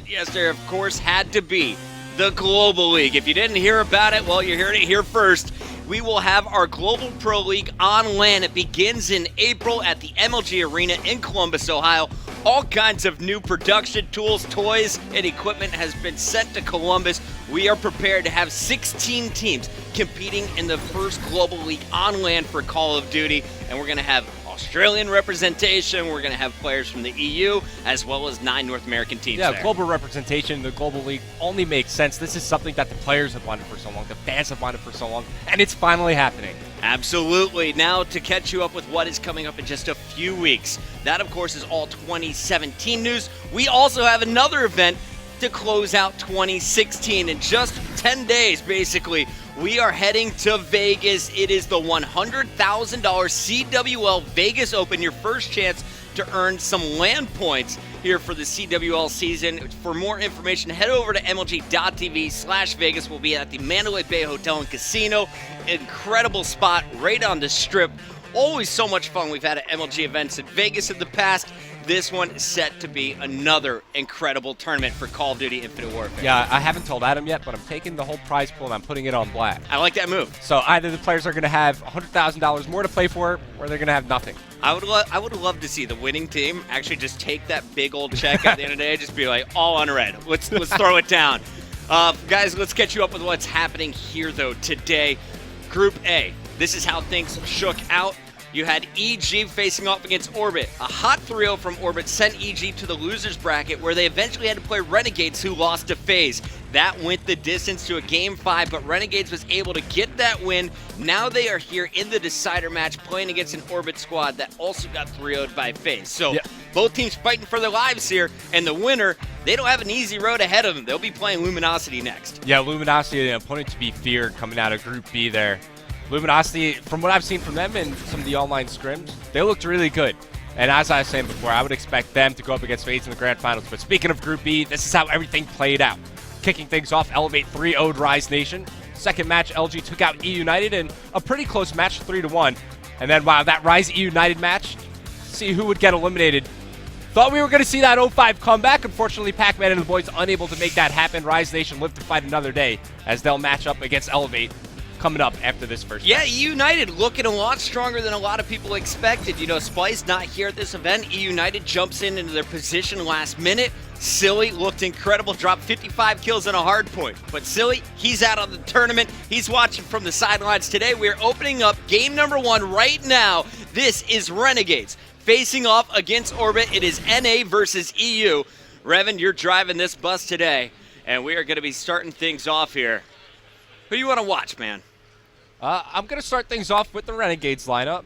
Yes, there, of course, had to be the Global League. If you didn't hear about it, well, you're hearing it here first. We will have our Global Pro League on land. It begins in April at the MLG Arena in Columbus, Ohio. All kinds of new production tools, toys, and equipment has been sent to Columbus. We are prepared to have 16 teams competing in the first Global League on land for Call of Duty, and we're going to have Australian representation. We're going to have players from the EU, as well as 9 North American teams there. Global representation in the Global League only makes sense. This is something that the players have wanted for so long, the fans have wanted for so long, and it's finally happening. Absolutely. Now, to catch you up with what is coming up in just a few weeks. That, of course, is all 2017 news. We also have another event to close out 2016 in just 10 days, basically. We are heading to Vegas. It is the $100,000 CWL Vegas Open, your first chance to earn some land points here for the CWL season. For more information, head over to MLG.tv/Vegas. We'll be at the Mandalay Bay Hotel and Casino. Incredible spot right on the Strip. Always so much fun. We've had MLG events in Vegas in the past. This one is set to be another incredible tournament for Call of Duty Infinite Warfare. Yeah, I haven't told Adam yet, but I'm taking the whole prize pool and I'm putting it on black. I like that move. So either the players are going to have $100,000 more to play for, or they're going to have nothing. I would love to see the winning team actually just take that big old check at the end of the day, just be like, all on red. Let's throw it down. Guys, let's catch you up with what's happening here, though, today. Group A. This is how things shook out. You had EG facing off against Orbit. A hot 3-0 from Orbit sent EG to the losers bracket, where they eventually had to play Renegades, who lost to FaZe. That went the distance to a Game 5, but Renegades was able to get that win. Now they are here in the decider match, playing against an Orbit squad that also got 3-0'd by FaZe. So both teams fighting for their lives here, and the winner, they don't have an easy road ahead of them. They'll be playing Luminosity next. Yeah, Luminosity, an opponent to be feared coming out of Group B there. Luminosity, from what I've seen from them in some of the online scrims, they looked really good. And as I was saying before, I would expect them to go up against FaZe in the grand finals. But speaking of Group B, this is how everything played out. Kicking things off, Elevate 3-0'd Rise Nation. Second match, LG took out E United in a pretty close match, 3-1. And then, wow, that Rise E United match, see who would get eliminated. Thought we were going to see that 0-5 comeback. Unfortunately, Pac-Man and the boys unable to make that happen. Rise Nation live to fight another day as they'll match up against Elevate coming up after this first match. E United looking a lot stronger than a lot of people expected. You know, Splice not here at this event. E United jumps into their position last minute. Silly looked incredible, dropped 55 kills on a hard point. But Silly, he's out of the tournament. He's watching from the sidelines today. We're opening up game number 1 right now. This is Renegades facing off against Orbit. It is NA versus EU. Revan, you're driving this bus today, and we are going to be starting things off here. Who do you want to watch, man? I'm going to start things off with the Renegades lineup.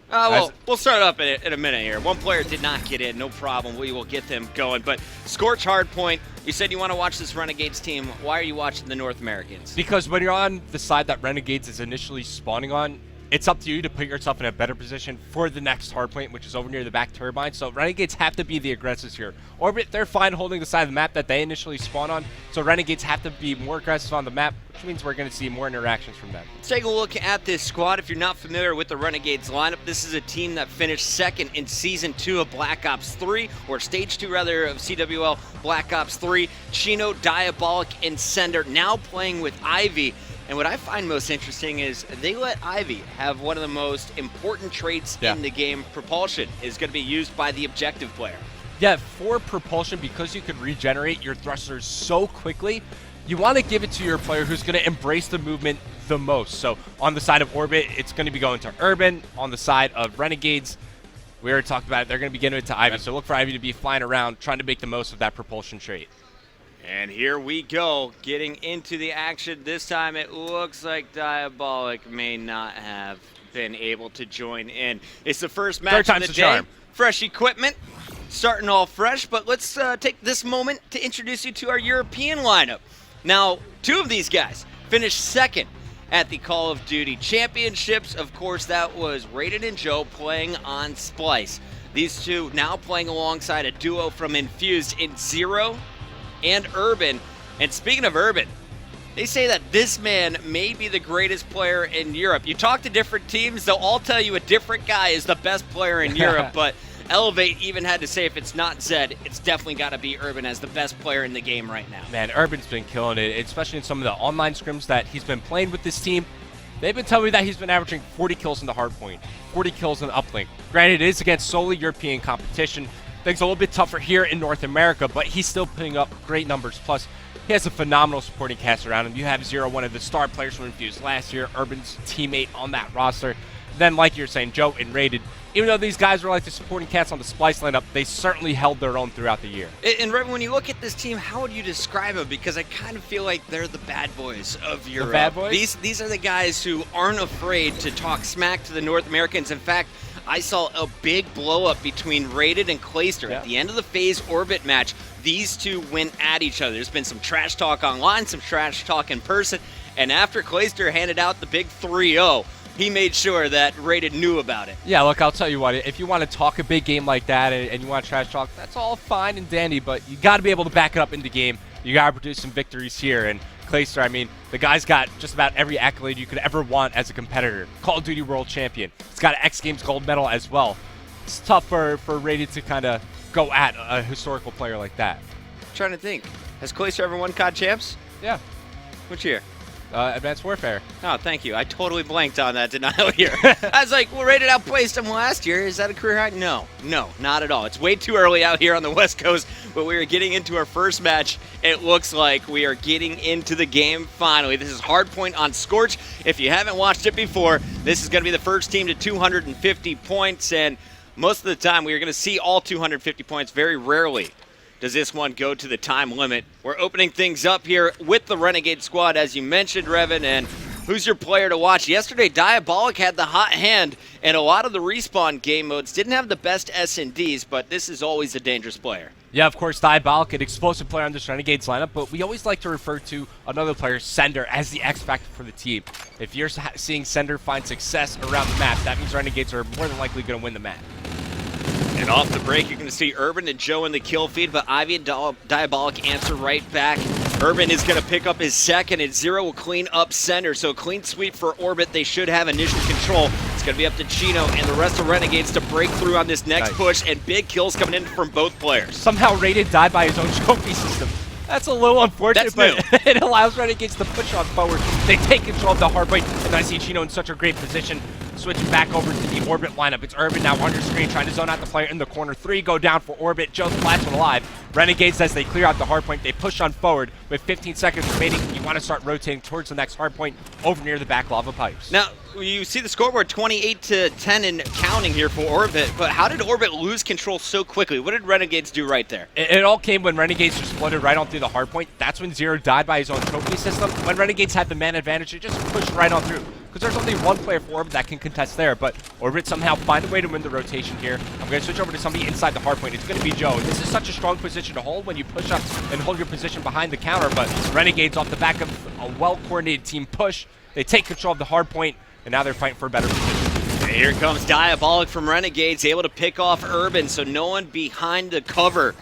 Well, we'll start up in a minute here. One player did not get in, no problem. We will get them going. But Scorch Hardpoint, you said you want to watch this Renegades team. Why are you watching the North Americans? Because when you're on the side that Renegades is initially spawning on, it's up to you to put yourself in a better position for the next hardpoint, which is over near the back turbine. So Renegades have to be the aggressors here. Orbit, they're fine holding the side of the map that they initially spawn on. So Renegades have to be more aggressive on the map, which means we're going to see more interactions from them. Let's take a look at this squad. If you're not familiar with the Renegades lineup, this is a team that finished second in Season 2 of Black Ops 3, or Stage 2 rather of CWL Black Ops 3. Chino, Diabolic, and Sender now playing with Ivy. And what I find most interesting is they let Ivy have one of the most important traits in the game. Propulsion is going to be used by the objective player. Yeah, for propulsion, because you can regenerate your thrusters so quickly, you want to give it to your player who's going to embrace the movement the most. So on the side of Orbit, it's going to be going to Urban. On the side of Renegades, we already talked about it, they're going to be getting it to Ivy. So look for Ivy to be flying around, trying to make the most of that propulsion trait. And here we go, getting into the action. This time it looks like Diabolic may not have been able to join in. It's the first match of the day. Charm. Fresh equipment, starting all fresh. But let's take this moment to introduce you to our European lineup. Now, 2 of these guys finished second at the Call of Duty Championships. Of course, that was Raiden and Joe playing on Splice. These 2 now playing alongside a duo from Infused in Zero and Urban. And speaking of Urban, they say that this man may be the greatest player in Europe. You talk to different teams, they'll all tell you a different guy is the best player in Europe, but Elevate even had to say if it's not Zed, it's definitely got to be Urban as the best player in the game right now. Man, Urban's been killing it, especially in some of the online scrims that he's been playing with this team. They've been telling me that he's been averaging 40 kills in the hardpoint, 40 kills in the uplink. Granted, it is against solely European competition. Things a little bit tougher here in North America, but he's still putting up great numbers. Plus, he has a phenomenal supporting cast around him. You have Zero, one of the star players from Infused last year, Urban's teammate on that roster. Then, like you're saying, Joe and Rated. Even though these guys were like the supporting cast on the Splice lineup, they certainly held their own throughout the year. And Raven, when you look at this team, how would you describe them? Because I kind of feel like they're the bad boys of Europe. The bad boys? These are the guys who aren't afraid to talk smack to the North Americans. In fact, I saw a big blow-up between Rated and Clayster. At the end of the FaZe Orbit match, these two went at each other. There's been some trash talk online, some trash talk in person, and after Clayster handed out the big 3-0, he made sure that Rated knew about it. Yeah, look, I'll tell you what, if you want to talk a big game like that and you want to trash talk, that's all fine and dandy, but you got to be able to back it up in the game. You got to produce some victories here. And Clayster, I mean, the guy's got just about every accolade you could ever want as a competitor. Call of Duty World Champion. He's got an X Games gold medal as well. It's tough for Rated to kind of go at a historical player like that. I'm trying to think. Has Clayster ever won COD Champs? Yeah. Which year? Advanced Warfare. Oh, thank you. I totally blanked on that denial here. I was like, well, Rated outplaced him last year. Is that a career high? No, not at all. It's way too early out here on the West Coast, but we are getting into our first match. It looks like we are getting into the game finally. This is Hardpoint on Scorch. If you haven't watched it before, this is going to be the first team to 250 points, and most of the time we are going to see all 250 points. Very rarely does this one go to the time limit. We're opening things up here with the Renegade squad, as you mentioned, Revan, and who's your player to watch? Yesterday, Diabolic had the hot hand, and a lot of the respawn game modes didn't have the best S&Ds, but this is always a dangerous player. Yeah, of course, Diabolic, an explosive player on this Renegades lineup, but we always like to refer to another player, Sender, as the X factor for the team. If you're seeing Sender find success around the map, that means Renegades are more than likely going to win the map. And off the break, you're going to see Urban and Joe in the kill feed, but Ivy and Diabolic answer right back. Urban is going to pick up his second, and Zero will clean up center. So clean sweep for Orbit. They should have initial control. It's going to be up to Chino and the rest of Renegades to break through on this next push, and big kills coming in from both players. Somehow Rated died by his own trophy system. That's a little unfortunate, but it allows Renegades to push on forward. They take control of the hardpoint, and I see Chino in such a great position. Switching back over to the Orbit lineup. It's Urban now on your screen, trying to zone out the player in the corner. 3 go down for Orbit. Joe's the last one alive. Renegades, as they clear out the hardpoint, they push on forward. With 15 seconds remaining, you want to start rotating towards the next hardpoint over near the back lava pipes. Now, you see the scoreboard 28-10 and counting here for Orbit, but how did Orbit lose control so quickly? What did Renegades do right there? It all came when Renegades just flooded right on through the hardpoint. That's when Zero died by his own trophy system. When Renegades had the man advantage, it just pushed right on through. Because there's only one player for Orbit that can contest there, but Orbit somehow find a way to win the rotation here. I'm going to switch over to somebody inside the hardpoint. It's going to be Joe. This is such a strong position to hold when you push up and hold your position behind the counter, but Renegades off the back of a well-coordinated team push. They take control of the hardpoint, and now they're fighting for a better position. And here comes Diabolic from Renegades, able to pick off Urban, so no one behind the cover.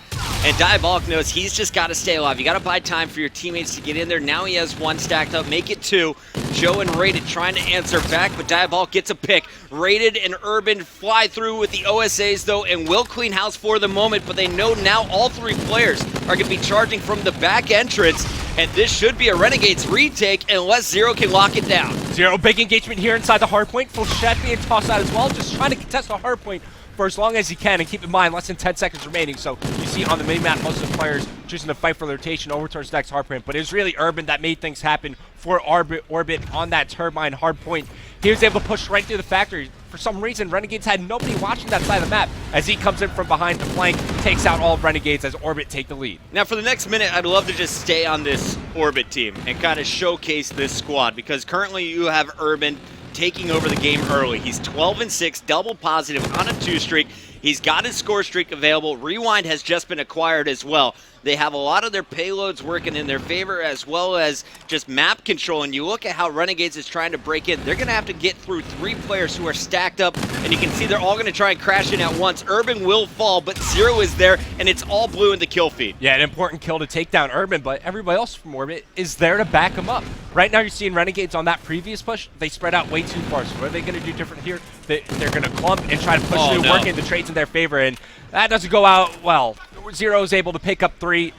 And Diabolic knows he's just got to stay alive. You got to buy time for your teammates to get in there. Now he has 1 stacked up, make it 2. Joe and Rated trying to answer back, but Diabolic gets a pick. Rated and Urban fly through with the OSAs, though, and will clean house for the moment, but they know now all 3 players are going to be charging from the back entrance, and this should be a Renegades retake unless Zero can lock it down. Zero, big engagement here inside the hardpoint. Full Shed being tossed out as well, just trying to contest the hardpoint for as long as he can, and keep in mind, less than 10 seconds remaining. So you see on the mini-map, most of the players choosing to fight for the rotation over towards the next hardpoint, but it was really Urban that made things happen for Orbit on that turbine hardpoint. He was able to push right through the factory. For some reason, Renegades had nobody watching that side of the map as he comes in from behind the flank, takes out all of Renegades as Orbit take the lead. Now for the next minute, I'd love to just stay on this Orbit team and kind of showcase this squad, because currently you have Urban taking over the game early. He's 12-6, double positive on a 2 streak. He's got his score streak available. Rewind has just been acquired as well. They have a lot of their payloads working in their favor, as well as just map control. And you look at how Renegades is trying to break in. They're going to have to get through 3 players who are stacked up, and you can see they're all going to try and crash in at once. Urban will fall, but Zero is there, and it's all blue in the kill feed. Yeah, an important kill to take down Urban, but everybody else from Orbit is there to back him up. Right now you're seeing Renegades on that previous push. They spread out way too far, so what are they going to do different here? they're going to clump and try to push through, working the trades in their favor, and that doesn't go out well. Zero is able to pick up 3.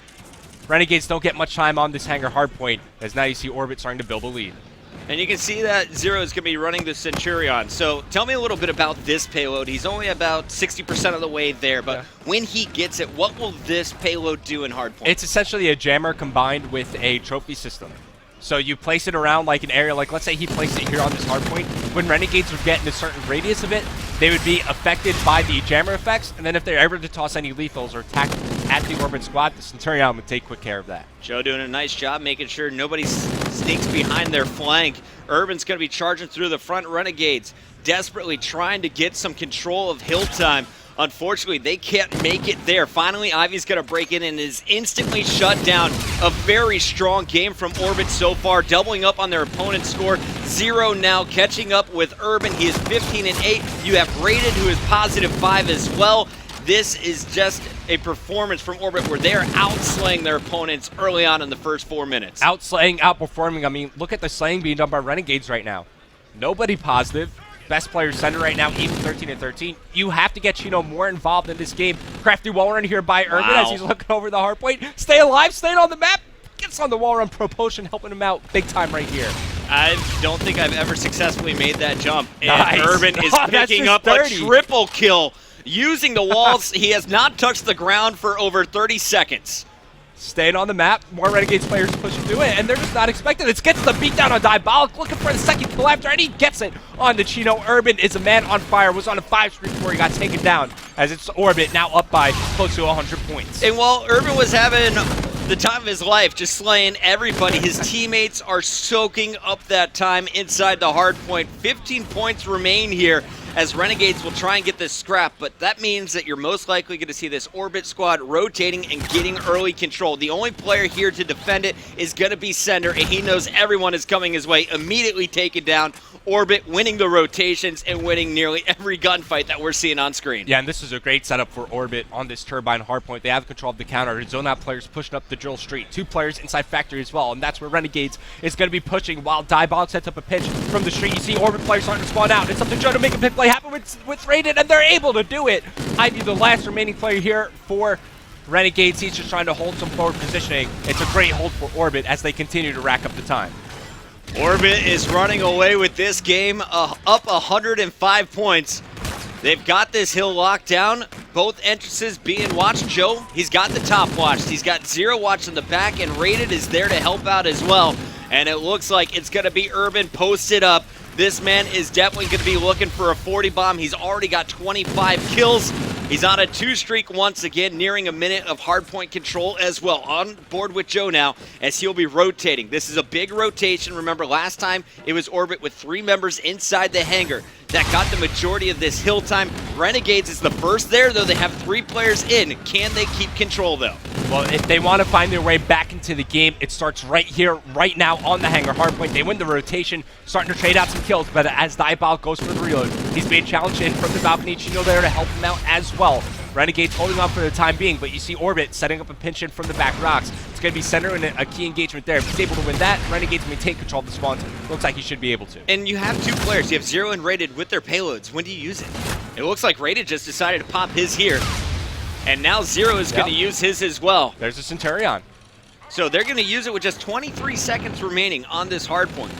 Renegades don't get much time on this hangar hardpoint, as now you see Orbit starting to build a lead. And you can see that Zero is going to be running the Centurion. So tell me a little bit about this payload. He's only about 60% of the way there, but when he gets it, what will this payload do in hardpoint? It's essentially a jammer combined with a trophy system. So you place it around like an area, like let's say he placed it here on this hardpoint. When Renegades would get in a certain radius of it, they would be affected by the jammer effects, and then if they're ever to toss any lethals or attack at the Orbit squad, the Centurion would take quick care of that. Joe doing a nice job making sure nobody sneaks behind their flank. Urban's going to be charging through the front. Renegades desperately trying to get some control of hill time. Unfortunately, they can't make it there. Finally, Ivy's going to break in and is instantly shut down. A very strong game from Orbit so far, doubling up on their opponent's score. Zero now catching up with Urban. He is 15-8. You have Rated, who is +5 as well. This is just a performance from Orbit where they are outslaying their opponents early on in the first 4 minutes. Outslaying, outperforming. I mean, look at the slaying being done by Renegades right now. Nobody positive. Best player center right now, even 13-13. You have to get Chino more involved in this game. Crafty wall run here by Urban as he's looking over the hard point. Stay alive, staying on the map. Gets on the wall run. Propulsion helping him out big time right here. I don't think I've ever successfully made that jump. And nice. Urban is picking up a triple kill using the walls. He has not touched the ground for over 30 seconds. Staying on the map, more Renegades players pushing through it, and they're just not expecting it. Gets the beatdown on Diabolic, looking for the second kill after, and he gets it on the Chino. Urban is a man on fire, was on a 5 streak before he got taken down, as it's Orbit now up by close to 100 points. And while Urban was having the time of his life, just slaying everybody, his teammates are soaking up that time inside the hard point. 15 points remain here, as Renegades will try and get this scrap, but that means that you're most likely going to see this Orbit squad rotating and getting early control. The only player here to defend it is going to be Sender, and he knows everyone is coming his way, immediately taken down. Orbit winning the rotations and winning nearly every gunfight that we're seeing on screen. Yeah, and this is a great setup for Orbit on this Turbine hardpoint. They have control of the counter. Zone out players pushing up the drill street. 2 players inside factory as well, and that's where Renegades is going to be pushing while Diabolic sets up a pitch from the street. You see Orbit players starting to spawn out. It's up to Joe to make a pick play happen with Raiden, and they're able to do it. Ivy, the last remaining player here for Renegades. He's just trying to hold some forward positioning. It's a great hold for Orbit as they continue to rack up the time. Orbit is running away with this game, up 105 points. They've got this hill locked down. Both entrances being watched. Joe, he's got the top watched. He's got Zero watched in the back, and Rated is there to help out as well. And it looks like it's going to be Urban posted up. This man is definitely going to be looking for a 40 bomb. He's already got 25 kills. He's on a 2 streak once again, nearing a minute of hardpoint control as well. On board with Joe now, as he'll be rotating. This is a big rotation. Remember, last time it was Orbit with 3 members inside the hangar that got the majority of this hill time. Renegades is the first there, though. They have 3 players in. Can they keep control, though? Well, if they want to find their way back into the game, it starts right here, right now on the hangar hardpoint. They win the rotation, starting to trade out some kills, but as Diabolic goes for the reload, he's being challenged in from the balcony. Chino there to help him out as well. Renegades holding on for the time being, but you see Orbit setting up a pinch in from the back rocks. It's going to be Center in a key engagement there. If he's able to win that, Renegades maintain control of the spawns. Looks like he should be able to. And you have 2 players. You have Zero and Rated with their payloads. When do you use it? It looks like Rated just decided to pop his here. And now Zero is going to use his as well. There's a Centurion. So they're going to use it with just 23 seconds remaining on this hardpoint.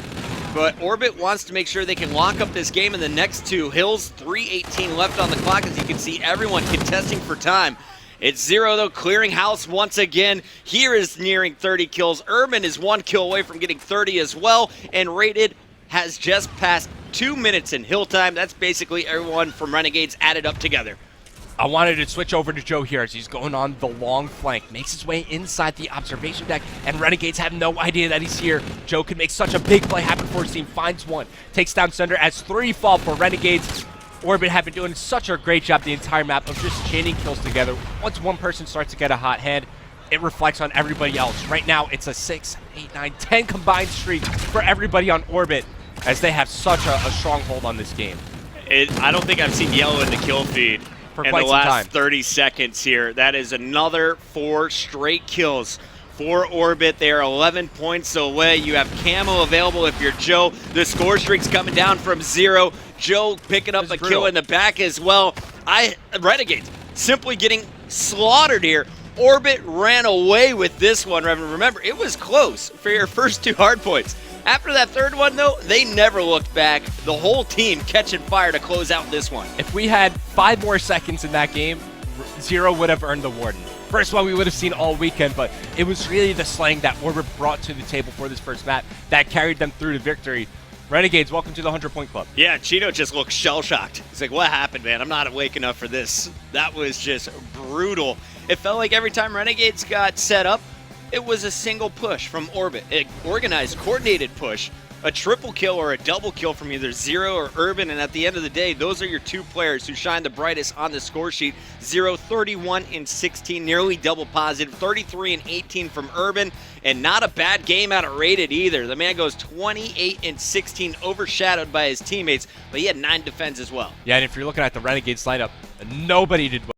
But Orbit wants to make sure they can lock up this game in the next 2 hills. 3:18 left on the clock, as you can see everyone contesting for time. It's Zero, though, clearing house once again. Here is nearing 30 kills. Urban is 1 kill away from getting 30 as well. And Rated has just passed 2 minutes in hill time. That's basically everyone from Renegades added up together. I wanted to switch over to Joe here as he's going on the long flank. Makes his way inside the observation deck, and Renegades have no idea that he's here. Joe can make such a big play happen for his team. Finds 1. Takes down Sender as 3 fall for Renegades. Orbit have been doing such a great job the entire map of just chaining kills together. Once one person starts to get a hot hand, it reflects on everybody else. Right now, it's a 6, 8, 9, 10 combined streak for everybody on Orbit, as they have such a strong hold on this game. I don't think I've seen yellow in the kill feed for in quite the some last time. 30 seconds here. That is another 4 straight kills for Orbit. They are 11 points away. You have camo available if you're Joe. The score streak's coming down from 0. Joe picking up a kill in the back as well. Renegades simply getting slaughtered here. Orbit ran away with this one, Reverend. Remember, it was close for your first 2 hard points. After that third one, though, they never looked back. The whole team catching fire to close out this one. If we had 5 more seconds in that game, Zero would have earned the Warden. First one we would have seen all weekend, but it was really the slang that Orbit brought to the table for this first map that carried them through to victory. Renegades, welcome to the 100-point club. Yeah, Chino just looked shell-shocked. He's like, what happened, man? I'm not awake enough for this. That was just brutal. It felt like every time Renegades got set up, it was a single push from Orbit. An organized, coordinated push. A triple kill or a double kill from either Zero or Urban, and at the end of the day, those are your 2 players who shine the brightest on the score sheet. Zero, 31 and 16, nearly double positive, 33 and 18 from Urban, and not a bad game out of Rated either. The man goes 28 and 16, overshadowed by his teammates, but he had 9 defends as well. Yeah, and if you're looking at the Renegades lineup, nobody did well.